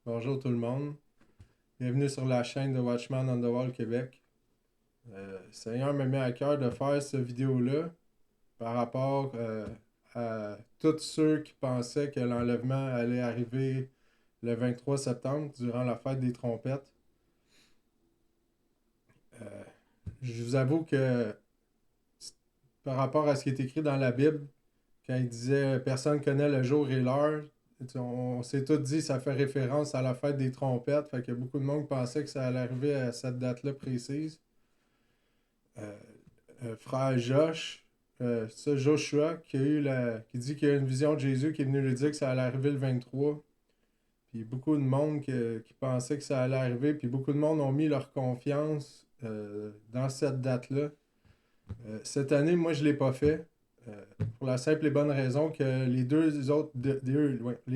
Bonjour tout le monde. Bienvenue sur la chaîne de Watchman on the Wall Québec. Seigneur me met à cœur de faire cette vidéo-là par rapport à tous ceux qui pensaient que l'enlèvement allait arriver le 23 septembre durant la fête des trompettes. Euh, je vous avoue que par rapport à ce qui est écrit dans la Bible, quand il disait personne connaît le jour et l'heure, on s'est tous dit que ça fait référence à la fête des trompettes. Fait que beaucoup de monde pensait que ça allait arriver à cette date-là précise. Euh, Frère Josh, ça, Joshua, qui dit qu'il y a une vision de Jésus qui est venu lui dire que ça allait arriver le 23. Puis beaucoup de monde qui pensait que ça allait arriver. Puis beaucoup de monde ont mis leur confiance dans cette date-là. Cette année, moi, je ne l'ai pas fait. Pour la simple et bonne raison que les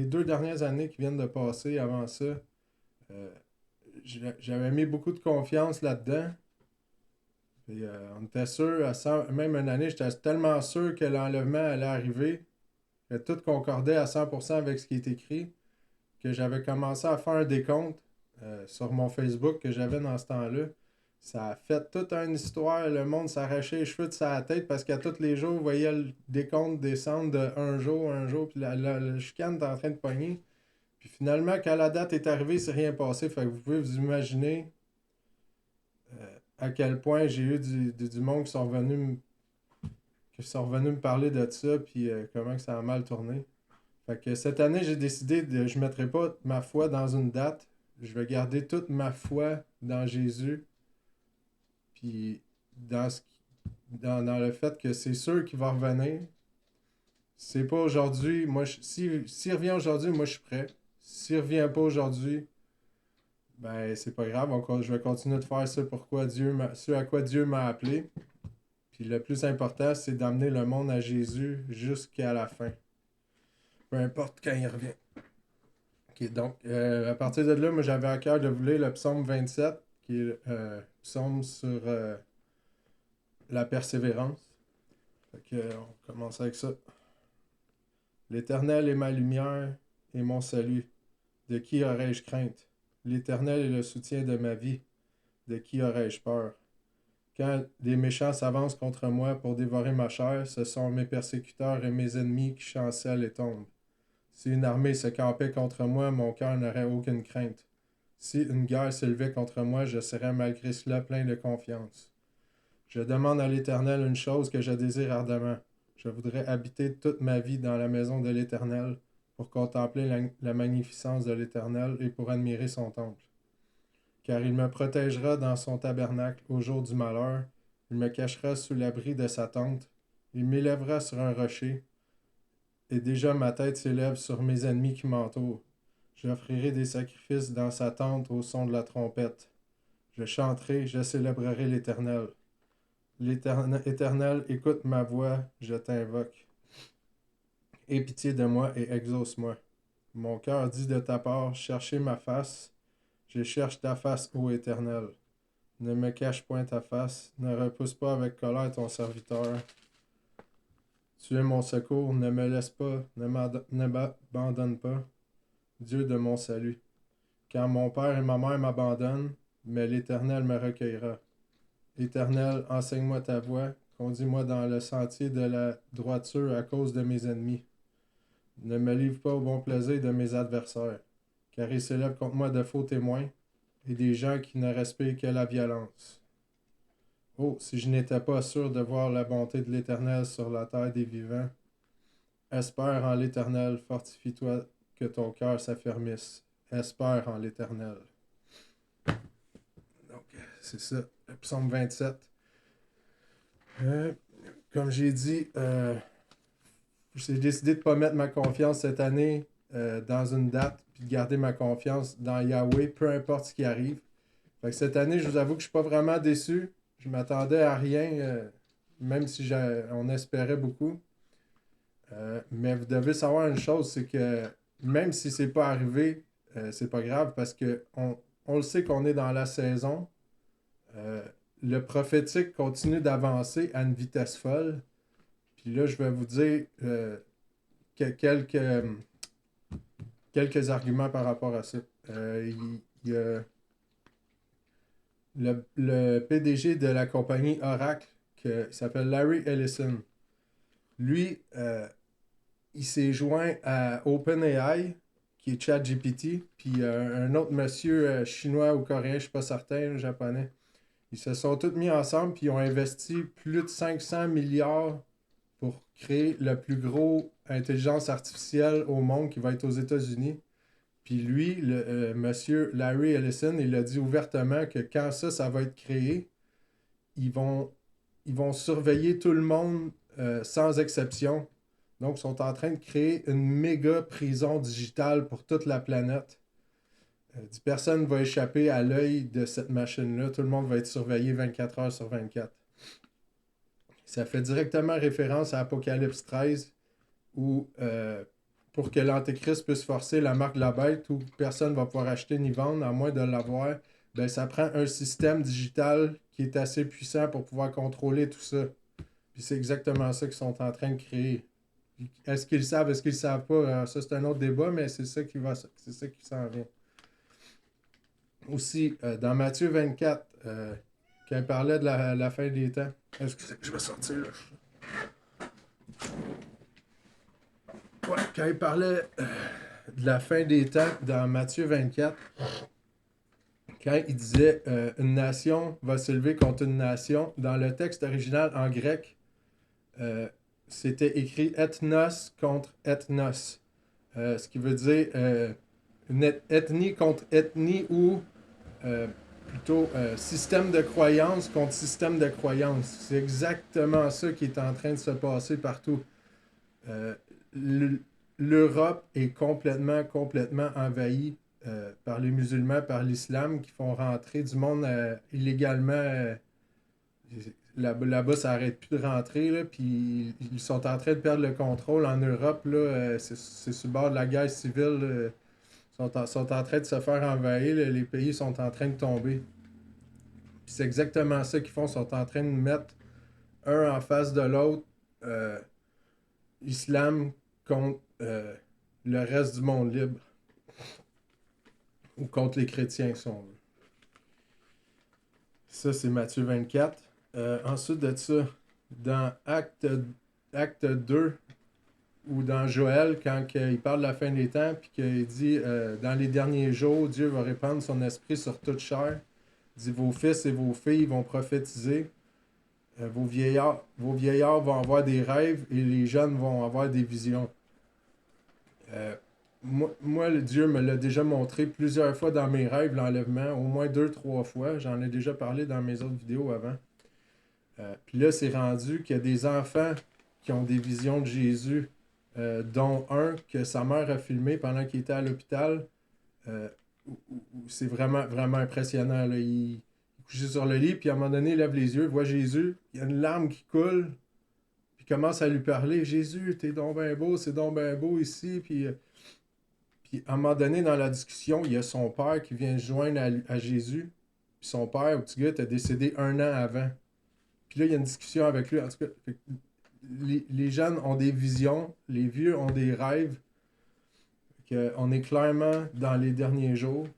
deux dernières années qui viennent de passer avant ça, euh, j'avais mis beaucoup de confiance là-dedans. Puis, on était sûr, même une année, j'étais tellement sûr que l'enlèvement allait arriver, que tout concordait à 100% avec ce qui est écrit, que j'avais commencé à faire un décompte sur mon Facebook que j'avais dans ce temps-là. Ça a fait toute une histoire. Le monde s'arrachait les cheveux de sa tête parce qu'à tous les jours, vous voyez le décompte descendre de un jour, puis la chicane est en train de pogner. Puis finalement, quand la date est arrivée, c'est rien passé. Fait que vous pouvez vous imaginer à quel point j'ai eu du monde qui sont revenus me parler de ça, puis comment que ça a mal tourné. Fait que cette année, j'ai décidé de je ne mettrai pas ma foi dans une date. Je vais garder toute ma foi dans Jésus, puis dans le fait que c'est sûr qu'il va revenir. C'est pas aujourd'hui. S'il revient aujourd'hui, moi je suis prêt. S'il revient pas aujourd'hui, ben c'est pas grave. Je vais continuer de faire ce à quoi Dieu m'a appelé. Puis le plus important, c'est d'amener le monde à Jésus jusqu'à la fin. Peu importe quand il revient. Ok, donc, à partir de là, moi, j'avais à cœur de vous lire le psaume 27, qui est psaume sur la persévérance. Fait que, on commence avec ça. L'Éternel est ma lumière et mon salut. De qui aurais-je crainte? L'Éternel est le soutien de ma vie. De qui aurais-je peur? Quand des méchants s'avancent contre moi pour dévorer ma chair, ce sont mes persécuteurs et mes ennemis qui chancellent et tombent. Si une armée se campait contre moi, mon cœur n'aurait aucune crainte. Si une guerre s'élevait contre moi, je serais malgré cela plein de confiance. Je demande à l'Éternel une chose que je désire ardemment. Je voudrais habiter toute ma vie dans la maison de l'Éternel pour contempler la magnificence de l'Éternel et pour admirer son temple. Car il me protégera dans son tabernacle au jour du malheur, il me cachera sous l'abri de sa tente, il m'élèvera sur un rocher, et déjà ma tête s'élève sur mes ennemis qui m'entourent. J'offrirai des sacrifices dans sa tente au son de la trompette. Je chanterai, je célébrerai l'Éternel. L'Éternel, écoute ma voix, je t'invoque. Aie pitié de moi et exauce-moi. Mon cœur dit de ta part, cherchez ma face. Je cherche ta face, ô Éternel. Ne me cache point ta face, ne repousse pas avec colère ton serviteur. Tu es mon secours, ne me laisse pas, ne m'abandonne pas, Dieu de mon salut. Car mon père et ma mère m'abandonnent, mais l'Éternel me recueillera. Éternel, enseigne-moi ta voie, conduis-moi dans le sentier de la droiture à cause de mes ennemis. Ne me livre pas au bon plaisir de mes adversaires, car ils s'élèvent contre moi de faux témoins et des gens qui ne respirent que la violence. Oh, si je n'étais pas sûr de voir la bonté de l'Éternel sur la terre des vivants, espère en l'Éternel, fortifie-toi que ton cœur s'affermisse. Espère en l'Éternel. Donc, c'est ça, le psaume 27. Euh, Comme j'ai dit, j'ai décidé de ne pas mettre ma confiance cette année dans une date, puis de garder ma confiance dans Yahweh, peu importe ce qui arrive. Fait que cette année, je vous avoue que je ne suis pas vraiment déçu. Je m'attendais à rien, même si on espérait beaucoup. Mais vous devez savoir une chose, c'est que même si c'est pas arrivé, c'est pas grave parce que on le sait qu'on est dans la saison. Euh, le prophétique continue d'avancer à une vitesse folle. Puis là, je vais vous dire quelques quelques arguments par rapport à ça. Il y a le PDG de la compagnie Oracle, qui s'appelle Larry Ellison. Lui, il s'est joint à OpenAI, qui est ChatGPT, puis un autre monsieur chinois ou coréen, je ne suis pas certain, japonais. Ils se sont tous mis ensemble, puis ils ont investi plus de 500 milliards pour créer le plus gros intelligence artificielle au monde qui va être aux États-Unis. Puis lui, monsieur Larry Ellison, il a dit ouvertement que quand ça va être créé, ils vont surveiller tout le monde sans exception. Donc, ils sont en train de créer une méga prison digitale pour toute la planète. Personne ne va échapper à l'œil de cette machine-là. Tout le monde va être surveillé 24 heures sur 24. Ça fait directement référence à Apocalypse 13, où pour que l'Antéchrist puisse forcer la marque de la bête, où personne ne va pouvoir acheter ni vendre, à moins de l'avoir, ben, ça prend un système digital qui est assez puissant pour pouvoir contrôler tout ça. Puis c'est exactement ça qu'ils sont en train de créer. Est-ce qu'ils le savent, est-ce qu'ils le savent pas? Alors, ça, c'est un autre débat, mais c'est ça qui s'en vient. Aussi, dans Matthieu 24, quand il parlait de la fin des temps. Excusez, je vais sortir là. Ouais, quand il parlait de la fin des temps dans Matthieu 24, quand il disait une nation va s'élever contre une nation, dans le texte original en grec, c'était écrit ethnos contre ethnos. Ce qui veut dire une ethnie contre ethnie ou plutôt système de croyance contre système de croyance. C'est exactement ça qui est en train de se passer partout. L'Europe est complètement envahie par les musulmans, par l'islam, qui font rentrer du monde illégalement. Là-bas, ça n'arrête plus de rentrer, là, puis ils sont en train de perdre le contrôle. En Europe, là, c'est sur le bord de la guerre civile. Sont en train de se faire envahir. Là, les pays sont en train de tomber. Puis c'est exactement ça qu'ils font. Ils sont en train de mettre un en face de l'autre. Islam contre le reste du monde libre. Ou contre les chrétiens, si on veut. Ça, c'est Matthieu 24. Ensuite de ça, dans Acte 2, ou dans Joël, quand il parle de la fin des temps, puis qu'il dit dans les derniers jours, Dieu va répandre son esprit sur toute chair. Il dit vos fils et vos filles vont prophétiser. Vos vieillards vont avoir des rêves et les jeunes vont avoir des visions. Moi, le Dieu me l'a déjà montré plusieurs fois dans mes rêves, l'enlèvement, au moins 2-3 fois. J'en ai déjà parlé dans mes autres vidéos avant. Puis là, c'est rendu qu'il y a des enfants qui ont des visions de Jésus, dont un que sa mère a filmé pendant qu'il était à l'hôpital. C'est vraiment, vraiment impressionnant. Là. Il est couché sur le lit, puis à un moment donné, il lève les yeux, voit Jésus, il y a une larme qui coule, puis il commence à lui parler. Jésus, t'es donc ben beau, c'est donc ben beau ici. Puis à un moment donné, dans la discussion, il y a son père qui vient se joindre à Jésus. Puis son père, au petit gars, était décédé 1 an avant. Puis là, il y a une discussion avec lui. En tout cas, les jeunes ont des visions, les vieux ont des rêves. On est clairement dans les derniers jours.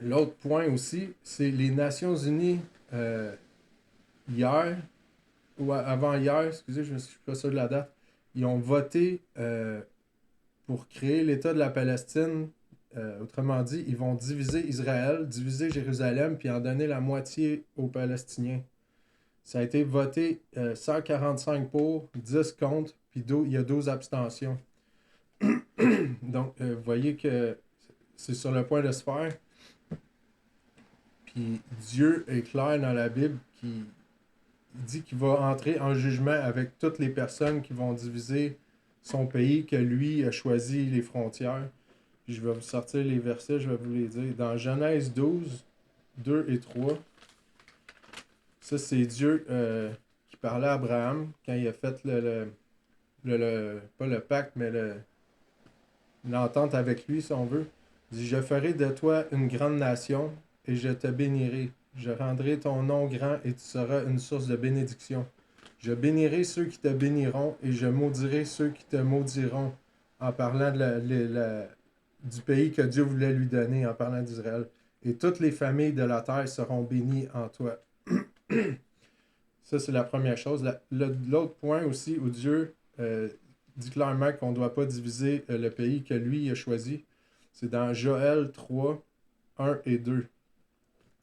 L'autre point aussi, c'est les Nations Unies hier, ou avant-hier, excusez, je ne suis pas sûr de la date, ils ont voté pour créer l'État de la Palestine. Autrement dit, ils vont diviser Israël, diviser Jérusalem, puis en donner la moitié aux Palestiniens. Ça a été voté 145 pour, 10 contre, puis il y a 12 abstentions. Donc, vous voyez que c'est sur le point de se faire. Puis Dieu est clair dans la Bible qui dit qu'il va entrer en jugement avec toutes les personnes qui vont diviser son pays, que lui a choisi les frontières. Puis je vais vous sortir les versets, je vais vous les dire. Dans Genèse 12, 2 et 3, ça c'est Dieu qui parlait à Abraham quand il a fait pas le pacte, mais l'entente avec lui, si on veut. Il dit, je ferai de toi une grande nation et je te bénirai. Je rendrai ton nom grand et tu seras une source de bénédiction. Je bénirai ceux qui te béniront et je maudirai ceux qui te maudiront. en parlant du pays que Dieu voulait lui donner, en parlant d'Israël. Et toutes les familles de la terre seront bénies en toi. Ça, c'est la première chose. L'autre point aussi où Dieu dit clairement qu'on ne doit pas diviser le pays que lui a choisi, c'est dans Joël 3, 1 et 2.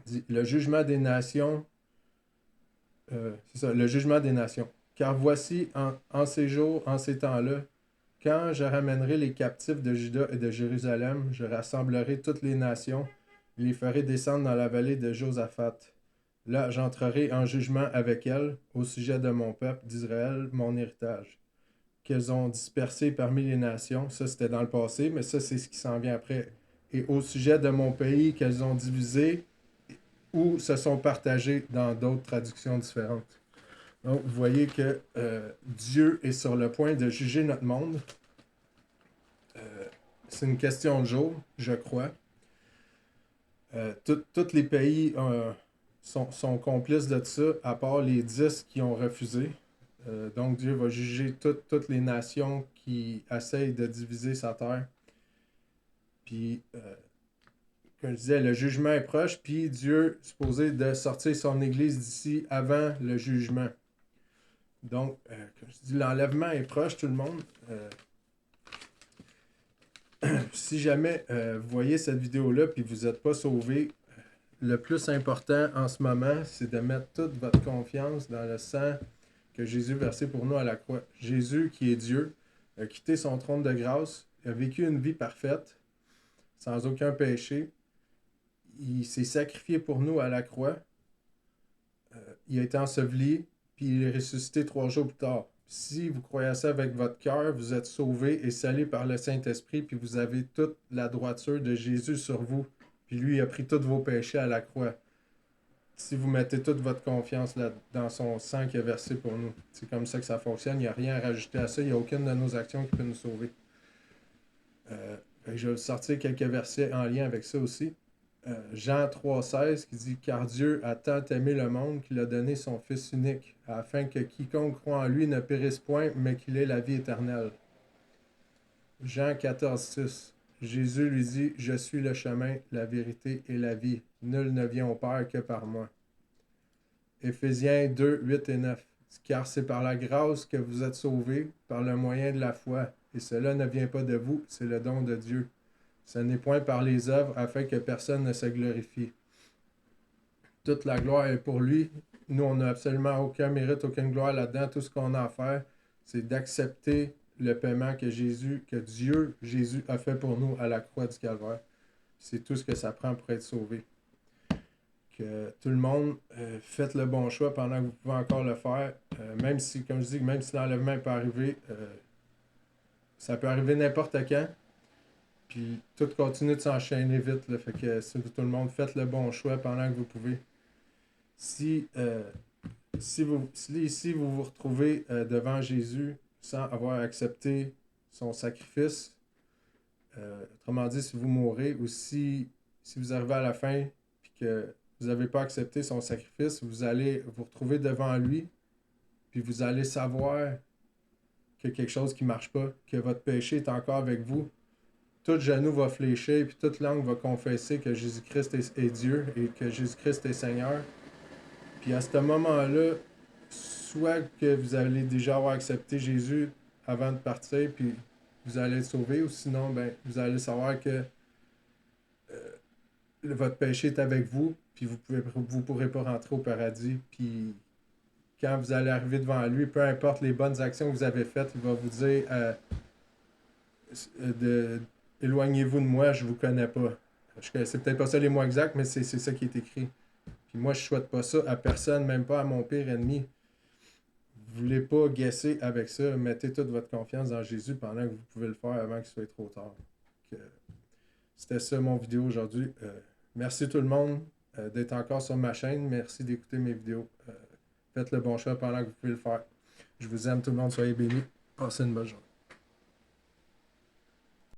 Il dit, le jugement des nations, c'est ça, le jugement des nations. Car voici, en ces jours, en ces temps-là, quand je ramènerai les captifs de Juda et de Jérusalem, je rassemblerai toutes les nations et les ferai descendre dans la vallée de Josaphat. Là, j'entrerai en jugement avec elles au sujet de mon peuple, d'Israël, mon héritage, qu'elles ont dispersé parmi les nations. Ça, c'était dans le passé, mais ça, c'est ce qui s'en vient après. Et au sujet de mon pays, qu'elles ont divisé ou se sont partagées dans d'autres traductions différentes. Donc, vous voyez que Dieu est sur le point de juger notre monde. C'est une question de jour, je crois. Tous les pays sont complices de ça, à part les 10 qui ont refusé. Donc, Dieu va juger toutes les nations qui essayent de diviser sa terre. Puis, comme je disais, le jugement est proche, puis Dieu est supposé de sortir son Église d'ici avant le jugement. Donc, comme je dis, l'enlèvement est proche, tout le monde. Si jamais vous voyez cette vidéo-là puis vous n'êtes pas sauvé, le plus important en ce moment, c'est de mettre toute votre confiance dans le sang que Jésus a versé pour nous à la croix. Jésus, qui est Dieu, a quitté son trône de grâce, a vécu une vie parfaite, sans aucun péché. Il s'est sacrifié pour nous à la croix. Il a été enseveli, puis il est ressuscité 3 jours plus tard. Si vous croyez à ça avec votre cœur, vous êtes sauvés et scellés par le Saint-Esprit, puis vous avez toute la droiture de Jésus sur vous. Puis lui, il a pris tous vos péchés à la croix. Si vous mettez toute votre confiance là, dans son sang qui est versé pour nous. C'est comme ça que ça fonctionne. Il n'y a rien à rajouter à ça. Il n'y a aucune de nos actions qui peut nous sauver. Je vais sortir quelques versets en lien avec ça aussi. Jean 3,16 qui dit « Car Dieu a tant aimé le monde qu'il a donné son Fils unique, afin que quiconque croit en lui ne périsse point, mais qu'il ait la vie éternelle. » Jean 14,6 Jésus lui dit « Je suis le chemin, la vérité et la vie. Nul ne vient au Père que par moi. » Éphésiens 2, 8 et 9 Car c'est par la grâce que vous êtes sauvés, par le moyen de la foi, et cela ne vient pas de vous, c'est le don de Dieu. Ce n'est point par les œuvres, afin que personne ne se glorifie. Toute la gloire est pour lui. Nous, on n'a absolument aucun mérite, aucune gloire là-dedans. Tout ce qu'on a à faire, c'est d'accepter le paiement que Dieu, Jésus, a fait pour nous à la croix du Calvaire. C'est tout ce que ça prend pour être sauvé. Que tout le monde, faites le bon choix pendant que vous pouvez encore le faire. Même si, comme je dis, même si l'enlèvement peut arriver, ça peut arriver n'importe quand. Puis tout continue de s'enchaîner vite. Là, fait que tout le monde, faites le bon choix pendant que vous pouvez. Si vous vous retrouvez devant Jésus sans avoir accepté son sacrifice, autrement dit, si vous mourrez ou si vous arrivez à la fin et que vous n'avez pas accepté son sacrifice, vous allez vous retrouver devant lui, puis vous allez savoir qu'il y a quelque chose qui ne marche pas, que votre péché est encore avec vous. Tout genou va fléchir, puis toute langue va confesser que Jésus-Christ est Dieu et que Jésus-Christ est Seigneur. Puis à ce moment-là, soit que vous allez déjà avoir accepté Jésus avant de partir, puis vous allez être sauvé, ou sinon, ben, vous allez savoir que votre péché est avec vous, puis vous pourrez pas rentrer au paradis. Puis quand vous allez arriver devant lui, peu importe les bonnes actions que vous avez faites, il va vous dire éloignez-vous de moi, je vous connais pas. C'est peut-être pas ça les mots exacts, mais c'est ça qui est écrit. Puis moi, je souhaite pas ça à personne, même pas à mon pire ennemi. Vous voulez pas guesser avec ça, mettez toute votre confiance dans Jésus pendant que vous pouvez le faire avant qu'il soit trop tard. C'était ça mon vidéo aujourd'hui. Merci tout le monde d'être encore sur ma chaîne. Merci d'écouter mes vidéos. Faites le bon choix pendant que vous pouvez le faire. Je vous aime tout le monde, soyez bénis. Passez une bonne journée.